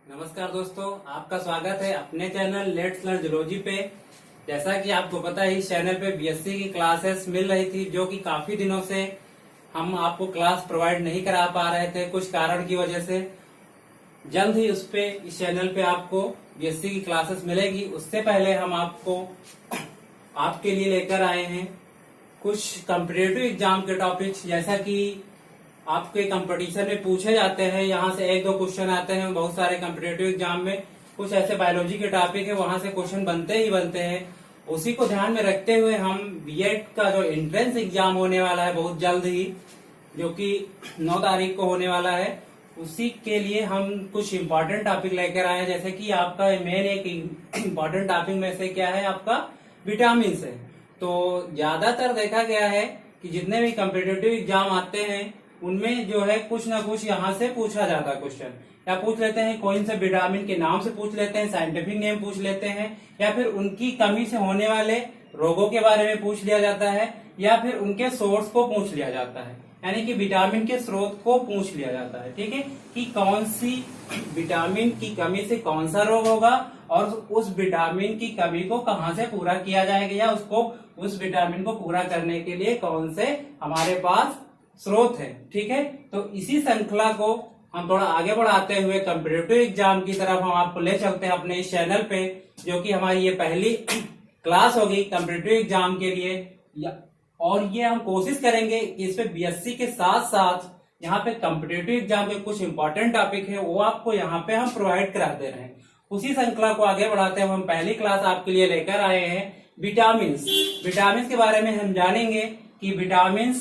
नमस्कार दोस्तों, आपका स्वागत है अपने चैनल लेट्स लर्न जूलॉजी पे। जैसा कि आपको पता है, इस चैनल पे बीएससी की क्लासेस मिल रही थी, जो कि काफी दिनों से हम आपको क्लास प्रोवाइड नहीं करा पा रहे थे कुछ कारण की वजह से। जल्द ही उस पे इस चैनल पे आपको बीएससी की क्लासेस मिलेगी। उससे पहले हम आपको आपके लिए लेकर आए हैं कुछ कॉम्पिटिटिव एग्जाम के टॉपिक्स, जैसा कि आपके कंपटीशन में पूछे जाते हैं। यहाँ से एक दो क्वेश्चन आते हैं बहुत सारे कॉम्पिटिटिव एग्जाम में। कुछ ऐसे बायोलॉजी के टॉपिक है, वहां से क्वेश्चन बनते ही बनते हैं। उसी को ध्यान में रखते हुए हम बीएड का जो एंट्रेंस एग्जाम होने वाला है बहुत जल्द ही, जो कि 9 तारीख को होने वाला है, उसी के लिए हम कुछ इम्पोर्टेंट टॉपिक लेकर आए हैं। जैसे कि आपका मेन एक इम्पोर्टेंट टॉपिक में से क्या है, आपका विटामिन है। तो ज्यादातर देखा गया है कि जितने भी कॉम्पिटिटिव एग्जाम आते हैं उनमें जो है कुछ ना कुछ यहाँ से पूछा जाता है क्वेश्चन। या पूछ लेते हैं कौन से विटामिन के नाम से पूछ लेते हैं, साइंटिफिक नेम पूछ लेते हैं, या फिर उनकी कमी से होने वाले रोगों के बारे में पूछ लिया जाता है, या फिर उनके सोर्स को पूछ लिया जाता है, यानी कि विटामिन के स्रोत को पूछ लिया जाता है। ठीक है, कि कौन सी विटामिन की कमी से कौन सा रोग होगा और उस विटामिन की कमी को कहाँ से पूरा किया जाएगा, या उसको उस विटामिन को पूरा करने के लिए कौन से हमारे पास स्रोत है। ठीक है, तो इसी श्रृंखला को हम थोड़ा आगे बढ़ाते हुए कॉम्पिटिटिव एग्जाम की तरफ हम आपको ले चलते हैं अपने इस चैनल पे, जो कि हमारी ये पहली क्लास होगी कॉम्पिटिटिव एग्जाम के लिए। और ये हम कोशिश करेंगे कि इस पे बीएससी के साथ साथ यहाँ पे कॉम्पिटिटिव एग्जाम के कुछ इंपॉर्टेंट टॉपिक है वो आपको यहाँ पे हम प्रोवाइड करा दे रहे हैं। उसी श्रृंखला को आगे बढ़ाते हुए हम पहली क्लास आपके लिए लेकर आए हैं विटामिन। विटामिन के बारे में हम जानेंगे कि विटामिन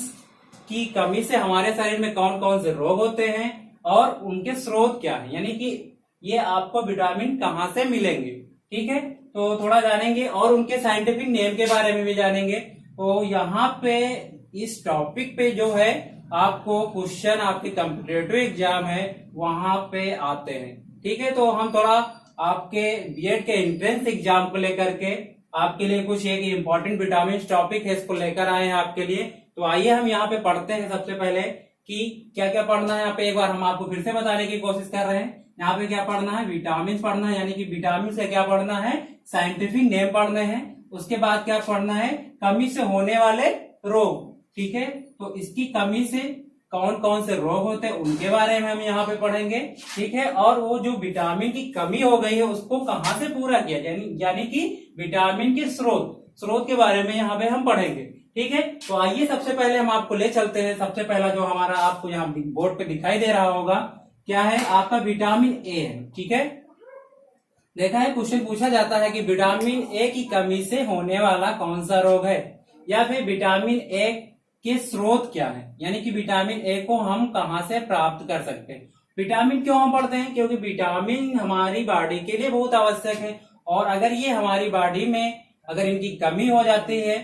की कमी से हमारे शरीर में कौन कौन से रोग होते हैं और उनके स्रोत क्या है, यानी कि ये आपको विटामिन कहाँ से मिलेंगे। ठीक है, तो थोड़ा जानेंगे और उनके साइंटिफिक नेम के बारे में भी जानेंगे। तो यहाँ पे इस टॉपिक पे जो है आपको क्वेश्चन आपके कॉम्पिटिटिव एग्जाम है वहां पे आते हैं। ठीक है, तो हम थोड़ा आपके बीएड के एंट्रेंस एग्जाम को लेकर के आपके लिए कुछ एक इम्पोर्टेंट विटामिन टॉपिक है, इसको लेकर आए हैं आपके लिए। तो आइए हम यहाँ पे पढ़ते हैं सबसे पहले कि क्या क्या पढ़ना है। यहाँ पे एक बार हम आपको फिर से बताने की कोशिश कर रहे हैं। यहाँ पे क्या पढ़ना है, विटामिन पढ़ना है, यानी कि विटामिन से क्या पढ़ना है, साइंटिफिक नेम पढ़ने हैं। उसके बाद क्या पढ़ना है, कमी से होने वाले रोग। ठीक है, तो इसकी कमी से कौन कौन से रोग होते हैं उनके बारे में हम यहाँ पे पढ़ेंगे। ठीक है, और वो जो विटामिन की कमी हो गई है उसको कहाँ से पूरा किया, यानी कि विटामिन के स्रोत के बारे में यहाँ पे हम पढ़ेंगे। ठीक है, तो आइए सबसे पहले हम आपको ले चलते हैं। सबसे पहला जो हमारा आपको यहाँ बोर्ड पे दिखाई दे रहा होगा क्या है, आपका विटामिन ए है। ठीक है, देखा है क्वेश्चन पूछा जाता है कि विटामिन ए की कमी से होने वाला कौन सा रोग है, या फिर विटामिन ए के स्रोत क्या है, यानी कि विटामिन ए को हम कहाँ से प्राप्त कर सकते हैं। विटामिन क्यों हम पढ़ते हैं, क्योंकि विटामिन हमारी बॉडी के लिए बहुत आवश्यक है, और अगर ये हमारी बॉडी में अगर इनकी कमी हो जाती है,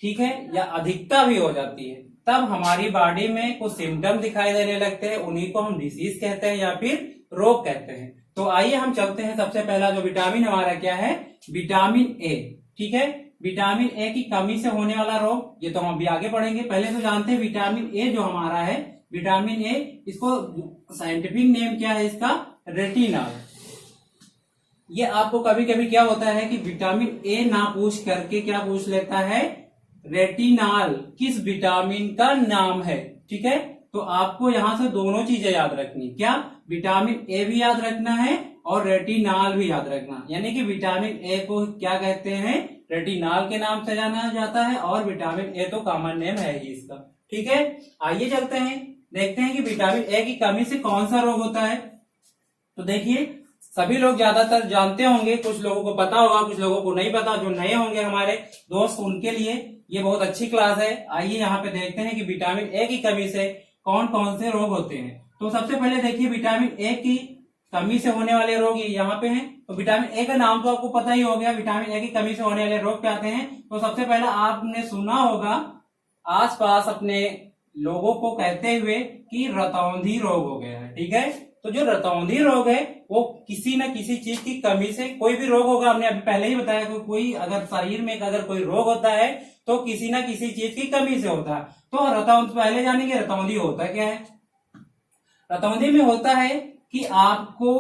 ठीक है, या अधिकता भी हो जाती है, तब हमारी बॉडी में कुछ सिम्टम दिखाई देने लगते हैं। उन्हीं को हम डिसीज कहते हैं या फिर रोग कहते हैं। तो आइए हम चलते हैं। सबसे पहला जो विटामिन हमारा क्या है, विटामिन ए। ठीक है, विटामिन ए की कमी से होने वाला रोग, ये तो हम अभी आगे पढ़ेंगे। पहले तो जानते हैं विटामिन ए जो हमारा है, विटामिन ए, इसको साइंटिफिक नेम क्या है इसका, रेटिनॉल। ये आपको कभी कभी क्या होता है कि विटामिन ए ना पूछ करके क्या पूछ लेता है, रेटिनॉल किस विटामिन का नाम है। ठीक है, तो आपको यहां से दोनों चीजें याद रखनी, क्या, विटामिन ए भी याद रखना है और रेटिनॉल भी याद रखना। यानी कि विटामिन ए को क्या कहते हैं, रेटिनॉल के नाम से जाना जाता है, और विटामिन ए तो कॉमन नेम है ही इसका। ठीक है, आइए चलते हैं, देखते हैं कि विटामिन ए की कमी से कौन सा रोग होता है। तो देखिए, सभी लोग ज्यादातर जानते होंगे, कुछ लोगों को पता होगा, कुछ लोगों को नहीं पता। जो नए होंगे हमारे दोस्त, उनके लिए ये बहुत अच्छी क्लास है। आइए यहाँ पे देखते हैं कि विटामिन ए की कमी से कौन कौन से रोग होते हैं। तो सबसे पहले देखिए, विटामिन ए की कमी से होने वाले रोग ये यहाँ पे हैं। तो विटामिन ए का नाम तो आपको पता ही हो गया, विटामिन ए की कमी से होने वाले रोग क्या आते हैं। तो सबसे पहला आपने सुना होगा आसपास अपने लोगों को कहते हुए कि रतौंधी रोग हो गया है। ठीक है, तो जो रतौंधी रोग है वो किसी न किसी चीज की कमी से, कोई भी रोग होगा, हमने अभी पहले ही बताया, कोई अगर शरीर में अगर कोई रोग होता है तो किसी न किसी चीज की कमी से होता है। तो रतौंधी पहले जानेंगे, रतौंधी होता क्या है। रतौंधी में होता है कि आपको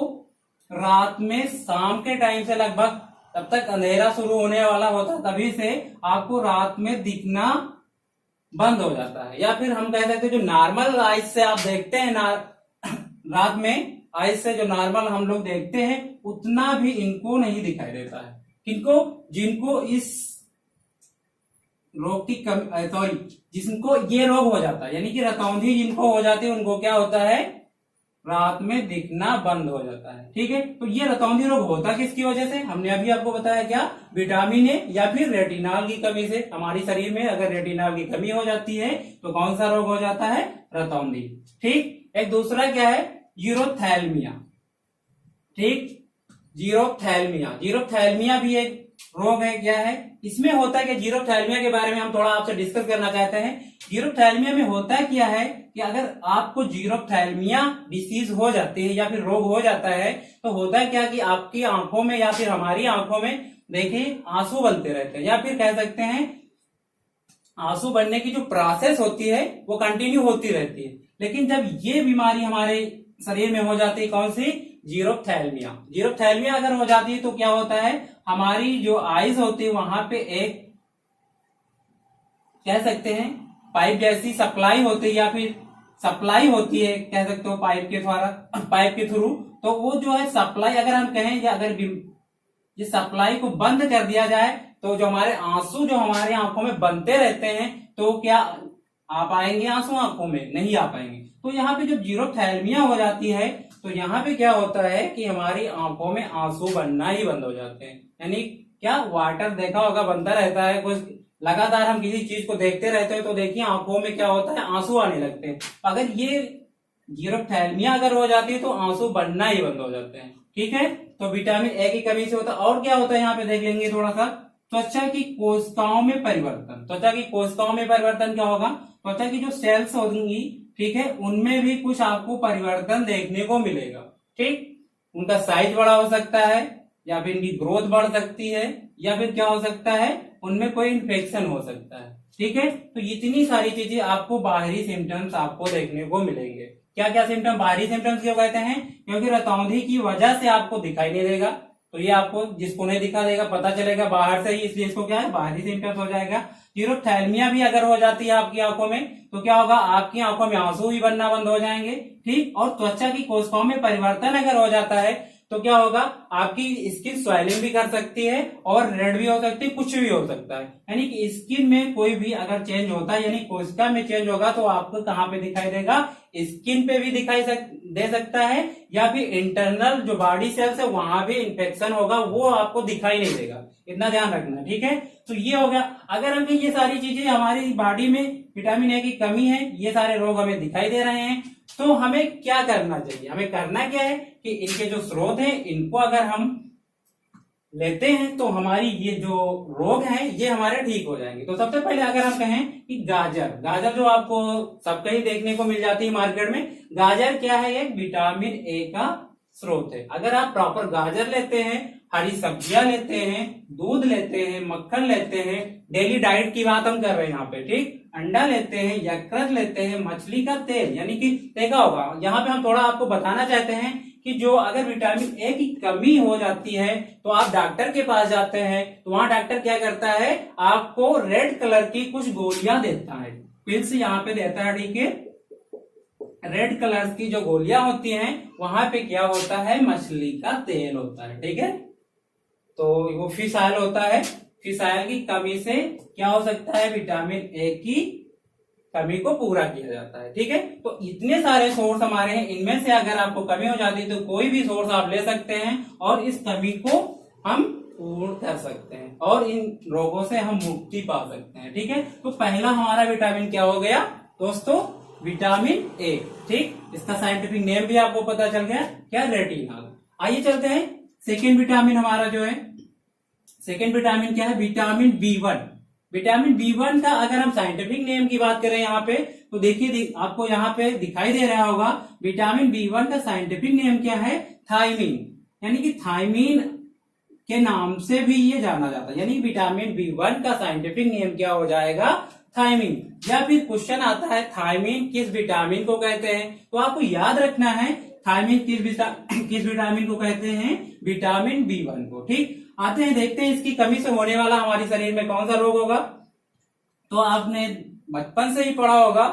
रात में शाम के टाइम से लगभग तब तक अंधेरा शुरू होने वाला होता है, तभी से आपको रात में दिखना बंद हो जाता है। या फिर हम कह सकते हैं जो नॉर्मल आइज से आप देखते हैं रात में आइज से जो नॉर्मल हम लोग देखते हैं उतना भी इनको नहीं दिखाई देता है। किनको? जिनको इस रोग की कमी, सॉरी, जिनको ये रोग हो जाता है यानी कि रतौंधी जिनको हो जाती है उनको क्या होता है, रात में दिखना बंद हो जाता है। ठीक है, तो ये रतौंधी रोग होता किसकी वजह से? हमने अभी आपको बताया क्या, विटामिन ए या फिर रेटिनॉल की कमी से। हमारी शरीर में अगर रेटिनॉल की कमी हो जाती है तो कौन सा रोग हो जाता है, रतौंधी। ठीक, एक दूसरा क्या है, जीरोथैल्मिया। ठीक, जीरोथैल्मिया भी एक रोग है। क्या है इसमें होता है कि जीरोथैल्मिया के बारे में हम थोड़ा आपसे डिस्कस करना चाहते हैं। जीरोथैल्मिया में होता क्या है कि अगर आपको जीरोथैल्मिया डिसीज हो जाती है या फिर रोग हो जाता है तो होता है क्या कि आपकी आंखों में या फिर हमारी आंखों में देखिए आंसू बनते रहते हैं, या फिर कह सकते हैं आंसू बनने की जो प्रोसेस होती है वो कंटिन्यू होती रहती है। लेकिन जब ये बीमारी हमारे शरीर में हो जाती है, कौन सी, जीरोथैल्मिया अगर हो जाती है तो क्या होता है, हमारी जो आईज होती है वहां पे एक कह सकते हैं पाइप जैसी सप्लाई होती है या फिर सप्लाई होती है, कह सकते हो पाइप के द्वारा, पाइप के थ्रू। तो वो जो है सप्लाई अगर हम कहें या अगर ये सप्लाई को बंद कर दिया जाए तो जो हमारे आंसू जो हमारे आंखों में बनते रहते हैं तो क्या आ पाएंगे आंसू आंखों में? नहीं आ पाएंगे। तो यहाँ पे जब जीरोथैल्मिया हो जाती है तो यहाँ पे क्या होता है कि हमारी आंखों में आंसू बनना ही बंद हो जाते हैं। यानी क्या, वाटर देखा होगा बनता रहता है, कुछ लगातार हम किसी चीज को देखते रहते हैं तो देखिए आंखों में क्या होता है, आंसू आने लगते हैं। अगर ये जीरोथैल्मिया अगर हो जाती है तो आंसू बनना ही बंद हो जाते हैं। ठीक है, तो विटामिन ए की कमी से होता है। और क्या होता है यहाँ पे देख लेंगे थोड़ा सा, त्वचा की कोशिकाओं में परिवर्तन। त्वचा की कोशिकाओं में परिवर्तन क्या होगा, त्वचा की जो सेल्स होंगी, ठीक है, उनमें भी कुछ आपको परिवर्तन देखने को मिलेगा। ठीक, उनका साइज बड़ा हो सकता है या फिर इनकी ग्रोथ बढ़ सकती है या फिर क्या हो सकता है, उनमें कोई इन्फेक्शन हो सकता है। ठीक है, तो इतनी सारी चीजें आपको बाहरी सिम्टम्स आपको देखने को मिलेंगे। क्या क्या सिम्टम, बाहरी सिम्टम्स क्यों कहते हैं, क्योंकि रतौंधी की वजह से आपको दिखाई नहीं देगा। तो ये आपको जिसको नहीं दिखा देगा पता चलेगा बाहर से ही, इसलिए इसको क्या है, बाहरी सिम्टम्स हो जाएगा। जीरोथैल्मिया भी अगर हो जाती है आपकी आंखों में तो क्या होगा, आपकी आंखों में आंसू भी बनना बंद हो जाएंगे। ठीक, और त्वचा की कोशिकाओं में परिवर्तन अगर हो जाता है तो क्या होगा, आपकी स्किन स्वेलिंग भी कर सकती है और रेड भी हो सकती है, कुछ भी हो सकता है। यानी कि स्किन में कोई भी अगर चेंज होता है यानी कोशिका में चेंज होगा तो आपको कहाँ पे दिखाई देगा, स्किन पे भी दिखाई दे सकता है, या फिर इंटरनल जो बॉडी सेल्स है वहां भी इन्फेक्शन होगा, वो आपको दिखाई नहीं देगा। इतना ध्यान रखना। ठीक है, तो ये हो गया। अगर हमें ये सारी चीजें, हमारी बॉडी में विटामिन ए की कमी है, ये सारे रोग हमें दिखाई दे रहे हैं, तो हमें क्या करना चाहिए? हमें करना क्या है कि इनके जो स्रोत हैं इनको अगर हम लेते हैं तो हमारी ये जो रोग हैं ये हमारे ठीक हो जाएंगे। तो सबसे पहले अगर हम कहें कि गाजर जो आपको सब कहीं देखने को मिल जाती है मार्केट में, गाजर क्या है, एक विटामिन ए का स्रोत है। अगर आप प्रॉपर गाजर लेते हैं, हरी सब्जियां लेते हैं, दूध लेते हैं, मक्खन लेते हैं, डेली डाइट की बात हम कर रहे हैं यहाँ पे, ठीक, अंडा लेते हैं, यकृत लेते हैं, मछली का तेल, यानी कि देखा होगा यहाँ पे हम थोड़ा आपको बताना चाहते हैं कि जो अगर विटामिन ए की कमी हो जाती है तो आप डॉक्टर के पास जाते हैं तो वहां डॉक्टर क्या करता है, आपको रेड कलर की कुछ गोलियां देता है, पिल्स यहाँ पे देता है। ठीक है, रेड कलर की जो गोलियां होती हैं वहां पे क्या होता है, मछली का तेल होता है। ठीक है, तो वो फिश ऑयल होता है। फिश ऑयल की कमी से क्या हो सकता है, विटामिन ए की कमी को पूरा किया जाता है। ठीक है, तो इतने सारे सोर्स हमारे हैं, इनमें से अगर आपको कमी हो जाती है तो कोई भी सोर्स आप ले सकते हैं और इस कमी को हम पूर्ण कर सकते हैं और इन रोगों से हम मुक्ति पा सकते हैं। ठीक है, तो पहला हमारा विटामिन क्या हो गया दोस्तों, विटामिन ए। ठीक, इसका साइंटिफिक नेम भी आपको पता चल गया, क्या, रेटिनॉल। आइए चलते हैं सेकेंड विटामिन हमारा जो है, सेकेंड विटामिन क्या है, विटामिन बी1। विटामिन बी1 का अगर हम साइंटिफिक नेम की बात करें यहाँ पे तो देखिए आपको यहाँ पे दिखाई दे रहा होगा, विटामिन बी1 का साइंटिफिक नेम क्या है, थायमीन, यानी कि थायमीन के नाम से भी ये जाना जाता है। यानी विटामिन बी1 का साइंटिफिक नेम क्या हो जाएगा, थायमीन। या फिर क्वेश्चन आता है थायमीन किस विटामिन को कहते हैं, तो आपको याद रखना है थायमिन किस विटामिन को कहते हैं? विटामिन B1 को। ठीक, आते हैं देखते हैं इसकी कमी से होने वाला हमारे शरीर में कौन सा रोग होगा। तो आपने बचपन से ही पढ़ा होगा,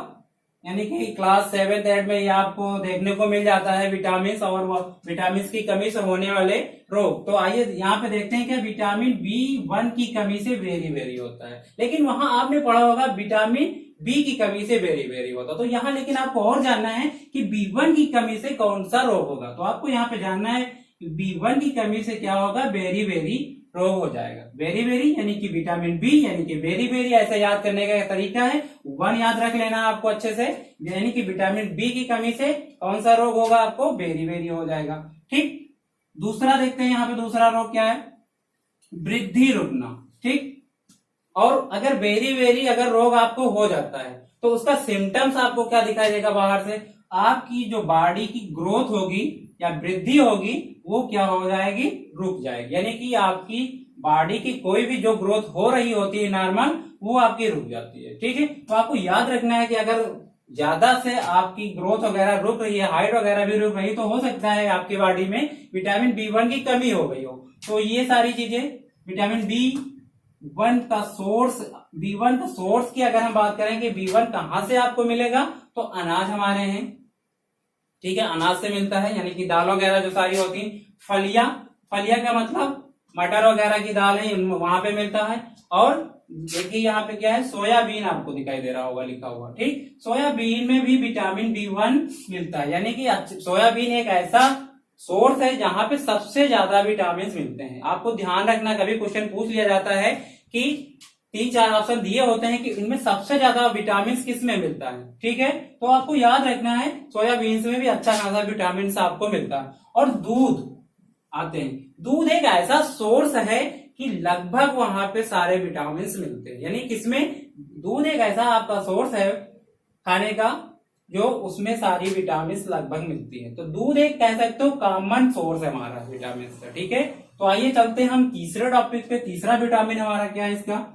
यानी कि क्लास 7 8 में ये आपको देखने को मिल जाता है विटामिन और विटामिन की कमी से होने वाले रोग। तो आइए यहाँ पे देखते हैं कि विटामिन B1 की कमी से वेरी वेरी होता है, लेकिन वहां आपने पढ़ा होगा विटामिन B की कमी से वेरी वेरी होता है। तो यहाँ लेकिन आपको और जानना है कि B1 की कमी से कौन सा रोग होगा। तो आपको यहाँ पे जानना है B1 की कमी से क्या होगा? वेरी वेरी रोग हो जाएगा। वेरी वेरी यानी कि विटामिन B यानी कि वेरी वेरी, ऐसे याद करने का तरीका है, 1 याद रख लेना आपको अच्छे से, यानी कि विटामिन B की कमी से कौन सा रोग होगा? आपको वेरी वेरी हो जाएगा। ठीक, दूसरा देखते हैं यहाँ पे दूसरा रोग क्या है? वृद्धि रुकना। ठीक, और अगर वेरी वेरी अगर रोग आपको हो जाता है तो उसका सिम्टम्स आपको क्या दिखाई देगा बाहर से? आपकी जो बॉडी की ग्रोथ होगी या वृद्धि होगी वो क्या हो जाएगी? रुक जाएगी। यानी कि आपकी बॉडी की कोई भी जो ग्रोथ हो रही होती है नॉर्मल, वो आपकी रुक जाती है। ठीक है, तो आपको याद रखना है कि अगर ज्यादा से आपकी ग्रोथ वगैरह रुक रही है, हाइट वगैरह भी रुक रही है, तो हो सकता है आपकी बॉडी में विटामिन B1 की कमी हो गई हो। तो ये सारी चीजें विटामिन B1 का सोर्स की अगर हम बात करें कि B1 कहां से आपको मिलेगा, तो अनाज हमारे हैं। ठीक है, अनाज से मिलता है, यानी कि दाल वगैरह जो सारी होती है, फलिया का मतलब मटर वगैरह की दाल है, वहां पे मिलता है। और देखिए यहाँ पे क्या है? सोयाबीन आपको दिखाई दे रहा होगा लिखा हुआ। ठीक, सोयाबीन में भी विटामिन B1 मिलता है, यानी कि सोयाबीन एक ऐसा सोर्स है जहां पे सबसे ज्यादा विटामिन मिलते हैं। आपको ध्यान रखना, कभी क्वेश्चन पूछ लिया जाता है कि 3-4 ऑप्शन दिए होते हैं कि इनमें सबसे ज्यादा विटामिन किस में मिलता है। ठीक है, तो आपको याद रखना है सोयाबीन में भी अच्छा खासा विटामिन आपको मिलता है। और दूध आते हैं, दूध एक ऐसा सोर्स है कि लगभग वहां पे सारे विटामिन मिलते हैं। यानी किसमें? दूध एक ऐसा आपका सोर्स है खाने का जो उसमें सारी विटामिन लगभग मिलती है। तो दूध एक कह सकते हो कॉमन सोर्स है हमारा विटामिन का। ठीक है, तो आइए चलते हैं हम तीसरे टॉपिक पे। तीसरा विटामिन हमारा क्या है? इसका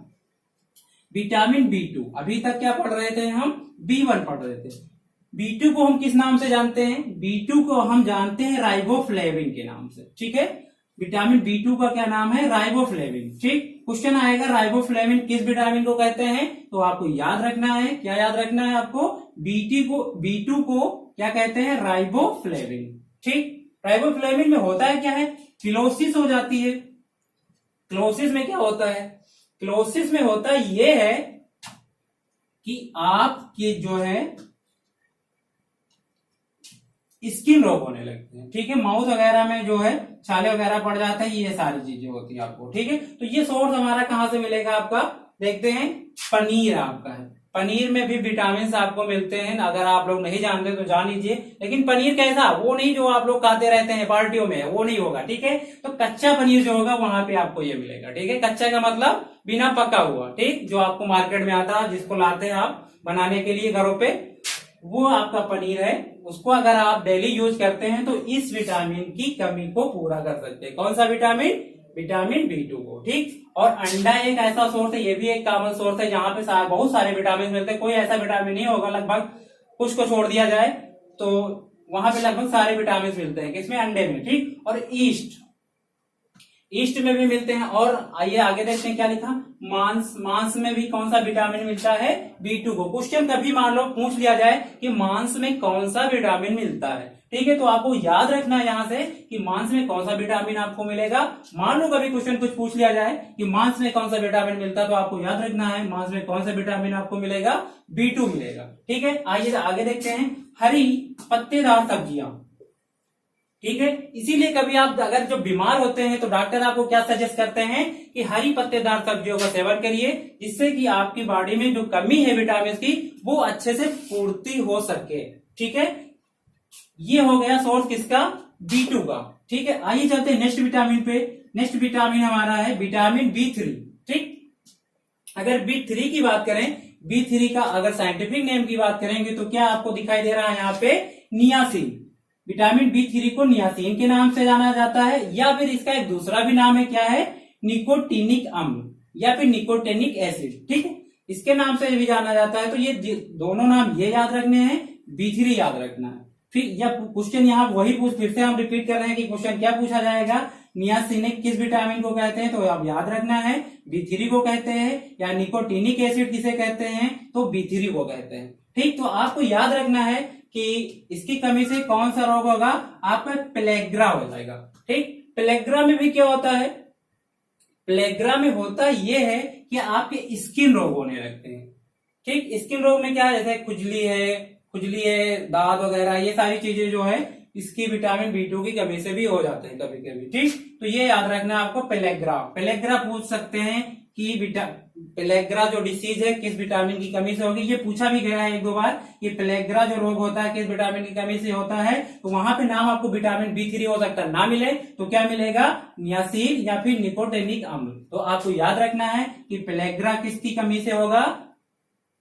विटामिन B2। अभी तक क्या पढ़ रहे थे हम? B1 पढ़ रहे थे। B2 को हम किस नाम से जानते हैं? B2 को हम जानते हैं राइबोफ्लेविन के नाम से। ठीक है, विटामिन B2 का क्या नाम है? राइबोफ्लेविन। ठीक, क्वेश्चन आएगा राइबोफ्लेविन किस विटामिन को कहते हैं? तो आपको याद रखना है, क्या याद रखना है आपको? B2 को क्या कहते हैं? राइबोफ्लेविन। ठीक, राइबोफ्लेविन में होता है क्या है? क्लोसिस हो जाती है। क्लोसिस में क्या होता है? क्लोसिस में होता ये है कि आपके जो है स्किन रोग होने लगते हैं। ठीक है, माउथ वगैरह में जो है छाले वगैरह पड़ जाते हैं, ये सारी चीजें होती है आपको। ठीक है, तो ये सोर्स हमारा कहां से मिलेगा आपका? देखते हैं, पनीर आपका है। पनीर में भी विटामिन आपको मिलते हैं। अगर आप लोग नहीं जानते तो जान लीजिए, लेकिन पनीर कैसा? वो नहीं जो आप लोग खाते रहते हैं पार्टियों में, वो नहीं होगा। ठीक है, तो कच्चा पनीर जो होगा वहां पे आपको ये मिलेगा। ठीक है, कच्चा का मतलब बिना पका हुआ। ठीक, जो आपको मार्केट में आता है, जिसको लाते हैं आप बनाने के लिए घरों पे, वो आपका पनीर है। उसको अगर आप डेली यूज करते हैं तो इस विटामिन की कमी को पूरा कर सकते हैं। कौन सा विटामिन? विटामिन B2 को। ठीक, और अंडा एक ऐसा सोर्स है, ये भी एक कॉमन सोर्स है जहां पे बहुत सारे विटामिन मिलते हैं। कोई ऐसा विटामिन नहीं होगा, लगभग कुछ को छोड़ दिया जाए तो वहां पे लगभग सारे विटामिन मिलते हैं। किसमें? अंडे में। ठीक, और ईस्ट में भी मिलते हैं। और आइए आगे देखते हैं क्या लिखा। मांस में भी कौन सा विटामिन मिलता है? B2 को। क्वेश्चन कभी मान लो पूछ लिया जाए कि मांस में कौन सा विटामिन मिलता है, ठीक है, तो आपको याद रखना है यहाँ से कि मांस में कौन सा विटामिन आपको मिलेगा। मान लो कभी क्वेश्चन कुछ पूछ लिया जाए कि मांस में कौन सा विटामिन मिलता है, तो आपको याद रखना है मांस में कौन सा विटामिन आपको मिलेगा? B2 मिलेगा। ठीक है, आइए आगे देखते हैं। हरी पत्तेदार सब्जियां। ठीक है, इसीलिए कभी आप अगर जो बीमार होते हैं तो डॉक्टर आपको क्या सजेस्ट करते हैं कि हरी पत्तेदार सब्जियों का सेवन करिए, जिससे कि आपकी बॉडी में जो कमी है विटामिन की वो अच्छे से पूर्ति हो सके। ठीक है, ये हो गया सोर्स किसका? B2 का। ठीक है, आइए चलते हैं नेक्स्ट विटामिन पे। नेक्स्ट विटामिन हमारा है विटामिन B3। ठीक, अगर B3 की बात करें, B3 का अगर साइंटिफिक नेम की बात करेंगे तो क्या आपको दिखाई दे रहा है यहाँ पे? नियासिन। विटामिन B3 को नियासिन के नाम से जाना जाता है, या फिर इसका एक दूसरा भी नाम है, क्या है? निकोटिनिक अम्ल या फिर निकोटिनिक एसिड। ठीक है, इसके नाम से भी जाना जाता है। तो ये दोनों नाम ये याद रखने हैं, B3 याद रखना है। फिर यह क्वेश्चन यहाँ वही फिर से हम रिपीट कर रहे हैं कि क्वेश्चन क्या पूछा जाएगा, नियासिनिक किस विटामिन को कहते हैं, तो अब याद रखना है B3 को कहते हैं, या निकोटिनिक एसिड किसे कहते हैं, तो B3 को कहते हैं। ठीक, तो आपको याद रखना है कि इसकी कमी से कौन सा रोग होगा, आपका पेलेग्रा हो जाएगा। ठीक, पेलेग्रा में भी क्या होता है, पेलेग्रा में होता यह है कि आपके स्किन रोग होने लगते हैं। ठीक, स्किन रोग में क्या है, जैसे खुजली है, दाद वगैरह, ये सारी चीजें जो है इसकी विटामिन B2 की कमी से भी हो जाते हैं कभी कभी। ठीक, तो ये याद रखना है आपको। पेलेग्रा पूछ सकते हैं कि पेलेग्रा जो डिसीज है किस विटामिन की कमी से होगी, ये पूछा भी गया है एक दो बार कि पेलेग्रा जो रोग होता है किस विटामिन की कमी से होता है, तो वहां पे नाम आपको विटामिन B3 हो सकता है ना मिले, तो क्या मिलेगा, नियासिन या फिर निकोटिनिक अम्ल। तो आपको याद रखना है कि पेलेग्रा किसकी कमी से होगा,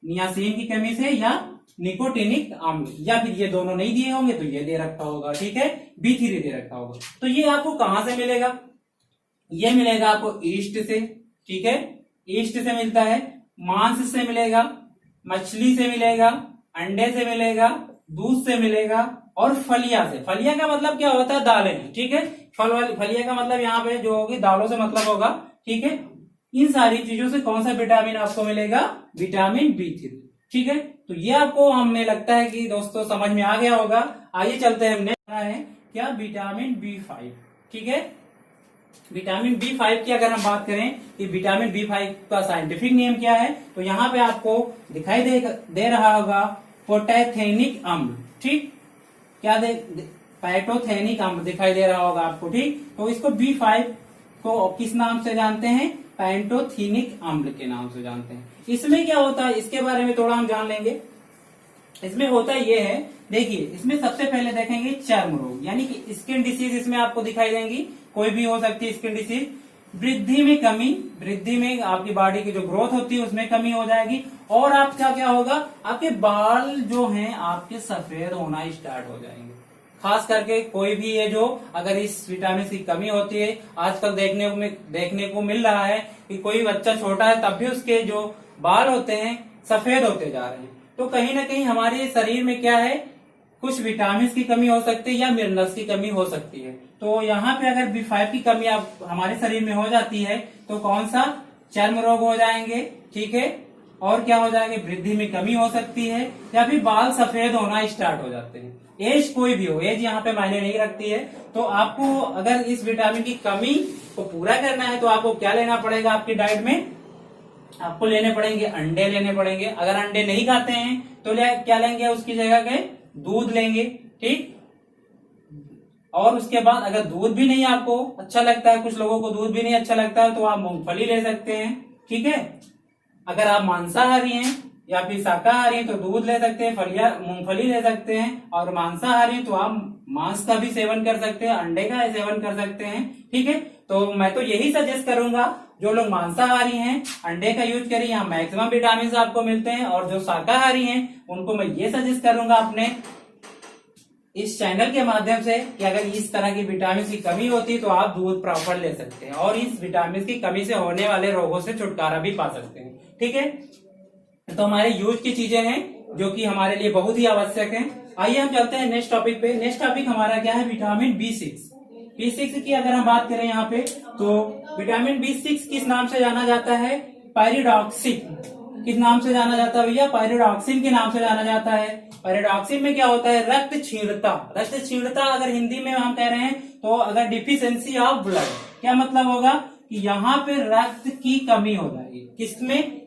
नियासिन की कमी से या निकोटिनिक अम्ल, या फिर ये दोनों नहीं दिए होंगे तो ये दे रखा होगा। ठीक है, B3 दे रखा होगा। तो ये आपको कहां से मिलेगा, ये मिलेगा आपको ईस्ट से। ठीक है, ईस्ट से मिलता है, मांस से मिलेगा, मछली से मिलेगा, अंडे से मिलेगा, दूध से मिलेगा, और फलिया से। फलिया का मतलब क्या होता है, दालें। ठीक है, फलिया का मतलब यहाँ पे जो होगी दालों से मतलब होगा। ठीक है, इन सारी चीजों से कौन सा विटामिन आपको मिलेगा, विटामिन B3। ठीक है, तो ये आपको हमें लगता है कि दोस्तों समझ में आ गया होगा। आइए चलते हैं, हमने है क्या, विटामिन B5। ठीक है, विटामिन B5 की अगर हम बात करें कि विटामिन B5 का साइंटिफिक नेम क्या है, तो यहाँ पे आपको दिखाई दे रहा होगा पोटैथेनिक अम्ल। ठीक, क्या पैटोथेनिक अम्ल दिखाई दे रहा होगा आपको। ठीक, तो इसको B5 को किस नाम से जानते हैं, पैंटोथेनिक अम्ल के नाम से जानते हैं। इसमें क्या होता है, इसके बारे में थोड़ा हम जान लेंगे। इसमें होता ये है, देखिए इसमें सबसे पहले देखेंगे चर्म रोग, यानी कि स्किन डिसीज इसमें आपको दिखाई देंगी, कोई भी हो सकती है स्किन डिसीज। वृद्धि में कमी, वृद्धि में आपकी बॉडी की जो ग्रोथ होती है उसमें कमी हो जाएगी, और आपका क्या होगा, आपके बाल जो हैं आपके सफेद होना स्टार्ट हो जाएंगे। खास करके कोई भी है जो अगर इस विटामिन की कमी होती है, आजकल देखने को मिल रहा है कि कोई बच्चा छोटा है तब भी उसके जो बाल होते हैं सफेद होते जा रहे हैं। तो कहीं ना कहीं हमारे शरीर में क्या है, कुछ विटामिन की कमी हो सकती है या मिनरल्स की कमी हो सकती है। तो यहाँ पे अगर B5 की कमी आप हमारे शरीर में हो जाती है तो कौन सा, चर्म रोग हो जाएंगे। ठीक है, और क्या हो जाएंगे, वृद्धि में कमी हो सकती है, या फिर बाल सफेद होना स्टार्ट हो जाते हैं। एज कोई भी हो, एज यहाँ पे मायने नहीं रखती है। तो आपको अगर इस विटामिन की कमी को पूरा करना है तो आपको क्या लेना पड़ेगा, आपकी डाइट में आपको लेने पड़ेंगे अंडे लेने पड़ेंगे। अगर अंडे नहीं खाते हैं तो क्या लेंगे, उसकी जगह के दूध लेंगे। ठीक, और उसके बाद अगर दूध भी नहीं आपको अच्छा लगता है, कुछ लोगों को दूध भी नहीं अच्छा लगता है, तो आप मूंगफली ले सकते हैं। ठीक है, अगर आप मांसाहारी हैं या फिर शाकाहारी हैं तो दूध ले सकते हैं, मूंगफली ले सकते हैं, और मांसाहारी हैं तो आप मांस का भी सेवन कर सकते हैं, अंडे का सेवन कर सकते हैं। ठीक है, तो मैं तो यही सजेस्ट करूंगा, जो लोग मांसाहारी हैं अंडे का यूज करिए, यहाँ मैक्सिमम विटामिन आपको मिलते हैं, और जो शाकाहारी हैं उनको मैं ये सजेस्ट करूंगा अपने इस चैनल के माध्यम से कि अगर इस तरह की विटामिन की कमी होती है तो आप दूध प्रॉपर ले सकते हैं, और इस विटामिन की कमी से होने वाले रोगों से छुटकारा भी पा सकते हैं। ठीक है, तो हमारे यूज की चीजें हैं जो कि हमारे लिए बहुत ही आवश्यक हैं। आइए हम चलते हैं नेक्स्ट टॉपिक पे। नेक्स्ट टॉपिक हमारा क्या है, विटामिन B6। B6 की अगर हम बात करें यहाँ पे, तो विटामिन B6 किस नाम से जाना जाता है, पायरिडॉक्सिन। किस नाम से जाना जाता है भैया, पायरिडॉक्सिन के नाम से जाना जाता है। पायरिडॉक्सिन में क्या होता है, रक्त क्षीणता। रक्त क्षीणता अगर हिंदी में हम कह रहे हैं तो अगर डिफिशियंसी ऑफ ब्लड, क्या मतलब होगा कि यहाँ पे रक्त की कमी हो जाएगी। किसमें,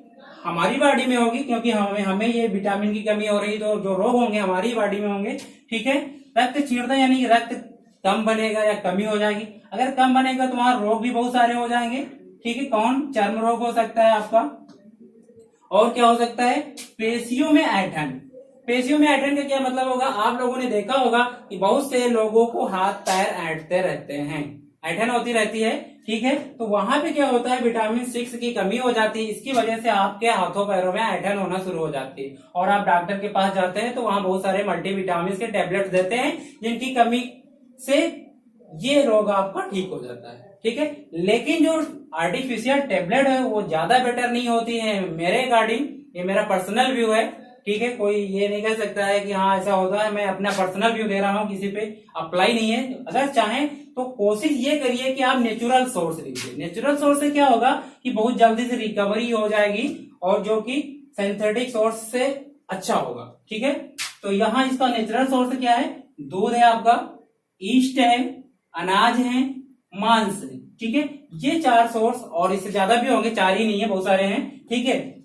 हमारी बॉडी में होगी, क्योंकि हमें ये विटामिन की कमी हो रही, तो जो रोग होंगे हमारी बॉडी में होंगे। ठीक है, रक्त क्षीणता यानी कि रक्त कम बनेगा या कमी हो जाएगी। अगर कम बनेगा तो वहां रोग भी बहुत सारे हो जाएंगे। ठीक है, कौन, चर्म रोग हो सकता है आपका, और क्या हो सकता है, पेशियों में ऐंठन। पेशियों में ऐंठन का क्या मतलब होगा, आप लोगों ने देखा होगा कि बहुत से लोगों को हाथ पैर ऐंठते रहते हैं, ऐंठन होती रहती है। ठीक है, तो वहां पे क्या होता है, विटामिन 6 की कमी हो जाती है, इसकी वजह से आपके हाथों पैरों में ऐंठन होना शुरू हो जाती है, और आप डॉक्टर के पास जाते हैं तो वहां बहुत सारे मल्टीविटामिन के टेबलेट देते हैं, जिनकी कमी से ये रोग आपका ठीक हो जाता है। ठीक है, लेकिन जो आर्टिफिशियल टेबलेट है वो ज्यादा बेटर नहीं होती है मेरे अकॉर्डिंग, ये मेरा पर्सनल व्यू है। ठीक है, कोई ये नहीं कह सकता है कि हाँ ऐसा होता है, मैं अपना पर्सनल व्यू दे रहा हूँ, किसी पे अप्लाई नहीं है। अगर चाहें तो कोशिश ये करिए कि आप नेचुरल सोर्स लीजिए। नेचुरल सोर्स से क्या होगा कि बहुत जल्दी से रिकवरी हो जाएगी और जो कि सिंथेटिक सोर्स से अच्छा होगा। ठीक है, तो यहाँ इसका नेचुरल सोर्स क्या है, दूध है आपका, ईस्ट है, अनाज है, मांस है। ठीक है, ये 4 सोर्स, और इससे ज्यादा भी होंगे, 4 ही नहीं है, बहुत सारे हैं। ठीक है,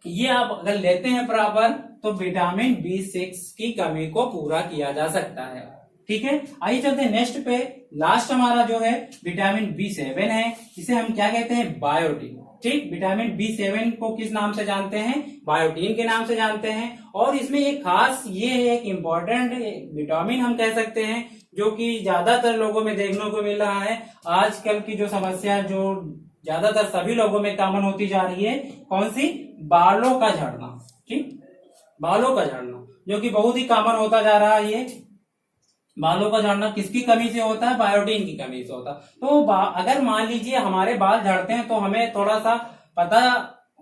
ये आप अगर लेते हैं प्रॉपर तो विटामिन B6 की कमी को पूरा किया जा सकता है। ठीक है, आइए चलते हैं नेक्स्ट पे। लास्ट हमारा जो है विटामिन B7 है, इसे हम क्या कहते हैं, बायोटीन। ठीक, विटामिन B7 को किस नाम से जानते हैं, बायोटीन के नाम से जानते हैं। और इसमें एक खास ये है, एक इम्पोर्टेंट विटामिन हम कह सकते हैं, जो कि ज्यादातर लोगों में देखने को मिल रहा है। आजकल की जो समस्या जो ज्यादातर सभी लोगों में कॉमन होती जा रही है, कौन सी, बालों का झड़ना। ठीक, बालों का झड़ना जो कि बहुत ही कॉमन होता जा रहा है। ये बालों का झड़ना किसकी कमी से होता है, बायोटीन की कमी से होता है। तो अगर मान लीजिए हमारे बाल झड़ते हैं तो हमें थोड़ा सा पता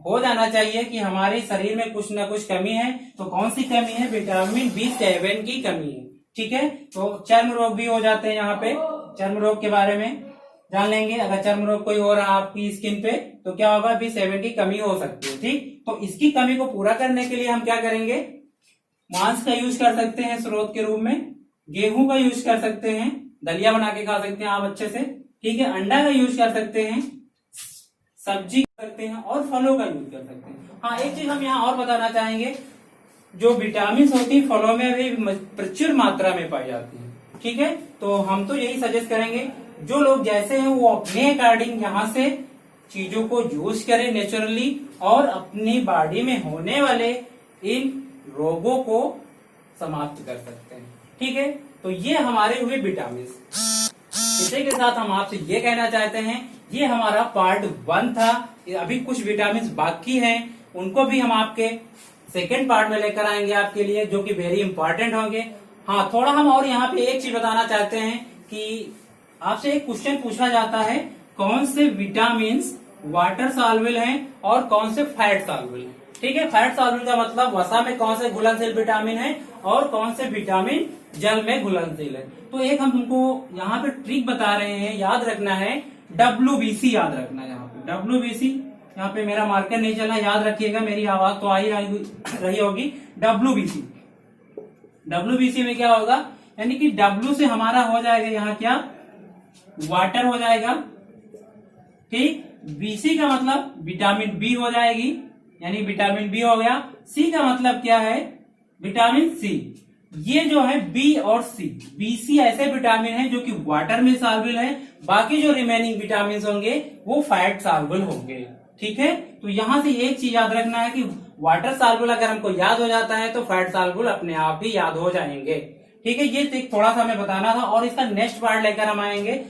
हो जाना चाहिए कि हमारे शरीर में कुछ ना कुछ कमी है। तो कौन सी कमी है, विटामिन B7 की कमी है। ठीक है, तो चर्म रोग भी हो जाते हैं। यहाँ पे चर्म रोग के बारे में जान लेंगे। अगर चर्म रोग कोई हो रहा है आपकी स्किन पे तो क्या होगा, B7 की कमी हो सकती है। ठीक, तो इसकी कमी को पूरा करने के लिए हम क्या करेंगे, मांस का यूज कर सकते हैं स्रोत के रूप में, गेहूं का यूज कर सकते हैं, दलिया बना के खा सकते हैं आप अच्छे से। ठीक है, अंडा का यूज कर सकते हैं, सब्जी कर सकते हैं, और फलों का यूज कर सकते हैं। हाँ, एक चीज हम यहाँ और बताना चाहेंगे, जो विटामिन होती है फलों में भी प्रचुर मात्रा में पाई जाती है। ठीक है, तो हम तो यही सजेस्ट करेंगे, जो लोग जैसे हैं वो अपने अकॉर्डिंग यहाँ से चीजों को यूज करें नेचुरली, और अपनी बॉडी में होने वाले इन रोगों को समाप्त कर सकते हैं। ठीक है, तो ये हमारे हुए विटामिन। इसी के साथ हम आपसे ये कहना चाहते हैं, ये हमारा पार्ट 1 था। अभी कुछ विटामिन बाकी हैं, उनको भी हम आपके सेकेंड पार्ट में लेकर आएंगे आपके लिए, जो कि वेरी इंपॉर्टेंट होंगे। हाँ, थोड़ा हम और यहाँ पे एक चीज बताना चाहते हैं कि आपसे एक क्वेश्चन पूछा जाता है, कौन से विटामिन वाटर सॉल्युबल हैं और कौन से फैट सॉल्युबल हैं। ठीक है, फैट सॉल्युबल का मतलब वसा में कौन से घुलनशील विटामिन है और कौन से विटामिन जल में घुलनशील है। तो एक हम तुमको यहाँ पे ट्रिक बता रहे हैं, याद रखना है, WBC याद रखना है। यहाँ पे WBC, यहाँ पे मेरा मार्कर नहीं चला, याद रखिएगा, मेरी आवाज तो आ ही रही होगी। WBC में क्या होगा, यानी कि W से हमारा हो जाएगा यहाँ क्या, वाटर हो जाएगा। ठीक, BC का मतलब विटामिन B हो जाएगी, यानी विटामिन B हो गया। C का मतलब क्या है, विटामिन C। ये जो है B और C, BC ऐसे विटामिन है जो कि वाटर में सॉल्युबल है, बाकी जो रिमेनिंग विटामिन होंगे वो फैट सॉल्युबल होंगे। ठीक है, तो यहां से एक चीज याद रखना है कि वाटर सॉल्युबल अगर हमको याद हो जाता है तो फैट सॉल्युबल अपने आप ही याद हो जाएंगे। ठीक है, ये थोड़ा सा हमें बताना था, और इसका नेक्स्ट पार्ट लेकर हम आएंगे।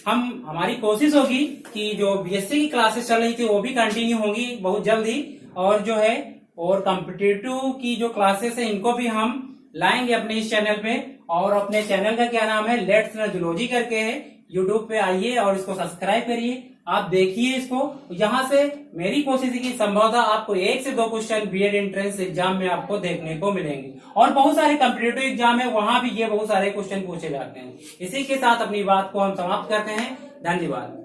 हमारी कोशिश होगी कि जो बीएससी की क्लासेस चल रही थी वो भी कंटिन्यू होगी बहुत जल्द ही, और जो है और कॉम्पिटिटिव की जो क्लासेस है इनको भी हम लाएंगे अपने इस चैनल पे। और अपने चैनल का क्या नाम है, लेट्स लर्न जूलॉजी करके है। यूट्यूब पे आइए और इसको सब्सक्राइब करिए, आप देखिए इसको। यहाँ से मेरी कोशिश है कि संभवतः आपको 1 से 2 क्वेश्चन बीएड एंट्रेंस एग्जाम में आपको देखने को मिलेंगे, और बहुत सारे कॉम्पिटिटिव एग्जाम है वहां भी ये बहुत सारे क्वेश्चन पूछे जाते हैं। इसी के साथ अपनी बात को हम समाप्त करते हैं। धन्यवाद।